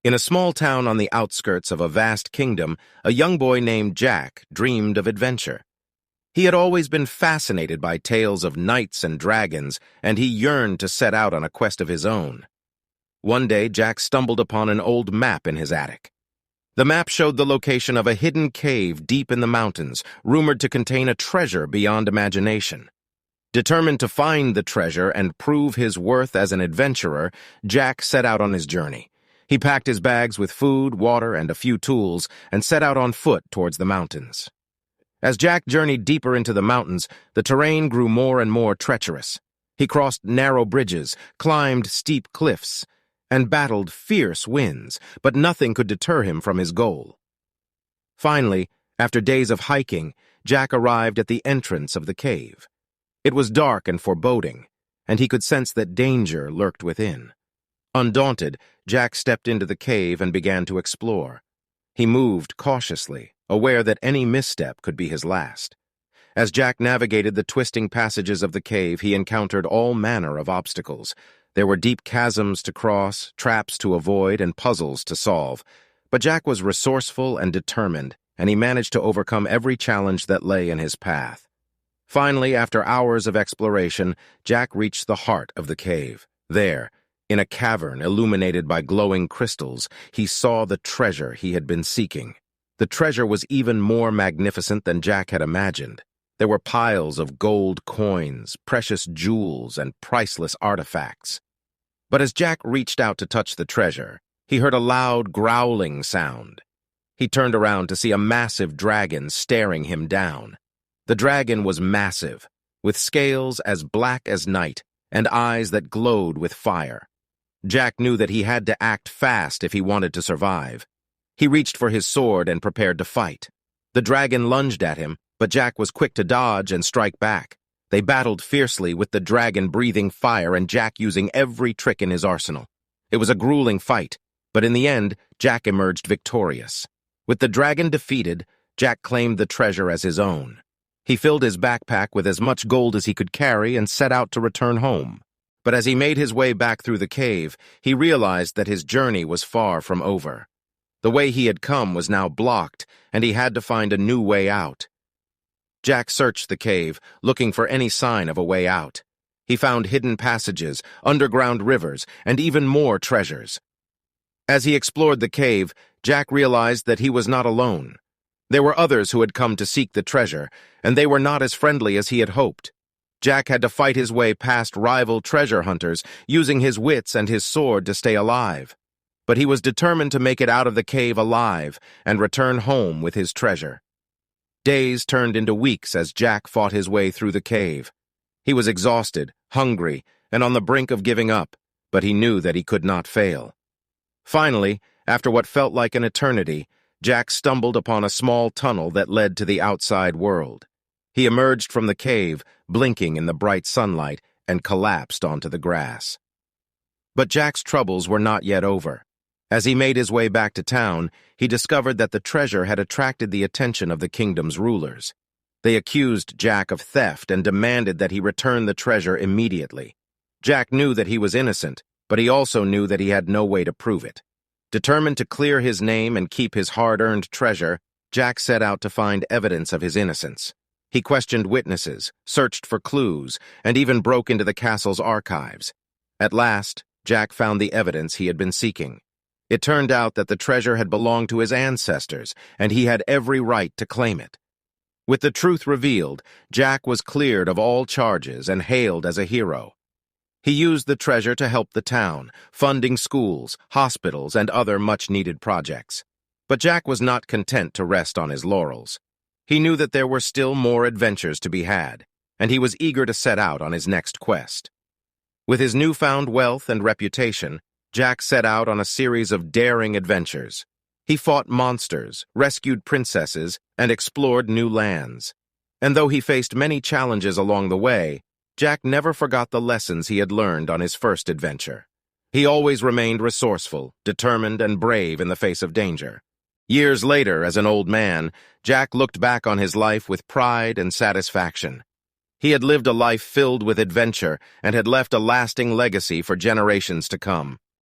In a small town on the outskirts of a vast kingdom, a young boy named Jack dreamed of adventure. He had always been fascinated by tales of knights and dragons, and he yearned to set out on a quest of his own. One day, Jack stumbled upon an old map in his attic. The map showed the location of a hidden cave deep in the mountains, rumored to contain a treasure beyond imagination. Determined to find the treasure and prove his worth as an adventurer, Jack set out on his journey. He packed his bags with food, water, and a few tools, and set out on foot towards the mountains. As Jack journeyed deeper into the mountains, the terrain grew more and more treacherous. He crossed narrow bridges, climbed steep cliffs, and battled fierce winds, but nothing could deter him from his goal. Finally, after days of hiking, Jack arrived at the entrance of the cave. It was dark and foreboding, and he could sense that danger lurked within. Undaunted, Jack stepped into the cave and began to explore. He moved cautiously, aware that any misstep could be his last. As Jack navigated the twisting passages of the cave, he encountered all manner of obstacles. There were deep chasms to cross, traps to avoid, and puzzles to solve. But Jack was resourceful and determined, and he managed to overcome every challenge that lay in his path. Finally, after hours of exploration, Jack reached the heart of the cave. There, in a cavern illuminated by glowing crystals, he saw the treasure he had been seeking. The treasure was even more magnificent than Jack had imagined. There were piles of gold coins, precious jewels, and priceless artifacts. But as Jack reached out to touch the treasure, he heard a loud growling sound. He turned around to see a massive dragon staring him down. The dragon was massive, with scales as black as night and eyes that glowed with fire. Jack knew that he had to act fast if he wanted to survive. He reached for his sword and prepared to fight. The dragon lunged at him, but Jack was quick to dodge and strike back. They battled fiercely, with the dragon breathing fire and Jack using every trick in his arsenal. It was a grueling fight, but in the end, Jack emerged victorious. With the dragon defeated, Jack claimed the treasure as his own. He filled his backpack with as much gold as he could carry and set out to return home. But as he made his way back through the cave, he realized that his journey was far from over. The way he had come was now blocked, and he had to find a new way out. Jack searched the cave, looking for any sign of a way out. He found hidden passages, underground rivers, and even more treasures. As he explored the cave, Jack realized that he was not alone. There were others who had come to seek the treasure, and they were not as friendly as he had hoped. Jack had to fight his way past rival treasure hunters, using his wits and his sword to stay alive. But he was determined to make it out of the cave alive and return home with his treasure. Days turned into weeks as Jack fought his way through the cave. He was exhausted, hungry, and on the brink of giving up, but he knew that he could not fail. Finally, after what felt like an eternity, Jack stumbled upon a small tunnel that led to the outside world. He emerged from the cave, blinking in the bright sunlight, and collapsed onto the grass. But Jack's troubles were not yet over. As he made his way back to town, he discovered that the treasure had attracted the attention of the kingdom's rulers. They accused Jack of theft and demanded that he return the treasure immediately. Jack knew that he was innocent, but he also knew that he had no way to prove it. Determined to clear his name and keep his hard-earned treasure, Jack set out to find evidence of his innocence. He questioned witnesses, searched for clues, and even broke into the castle's archives. At last, Jack found the evidence he had been seeking. It turned out that the treasure had belonged to his ancestors, and he had every right to claim it. With the truth revealed, Jack was cleared of all charges and hailed as a hero. He used the treasure to help the town, funding schools, hospitals, and other much-needed projects. But Jack was not content to rest on his laurels. He knew that there were still more adventures to be had, and he was eager to set out on his next quest. With his newfound wealth and reputation, Jack set out on a series of daring adventures. He fought monsters, rescued princesses, and explored new lands. And though he faced many challenges along the way, Jack never forgot the lessons he had learned on his first adventure. He always remained resourceful, determined, and brave in the face of danger. Years later, as an old man, Jack looked back on his life with pride and satisfaction. He had lived a life filled with adventure and had left a lasting legacy for generations to come.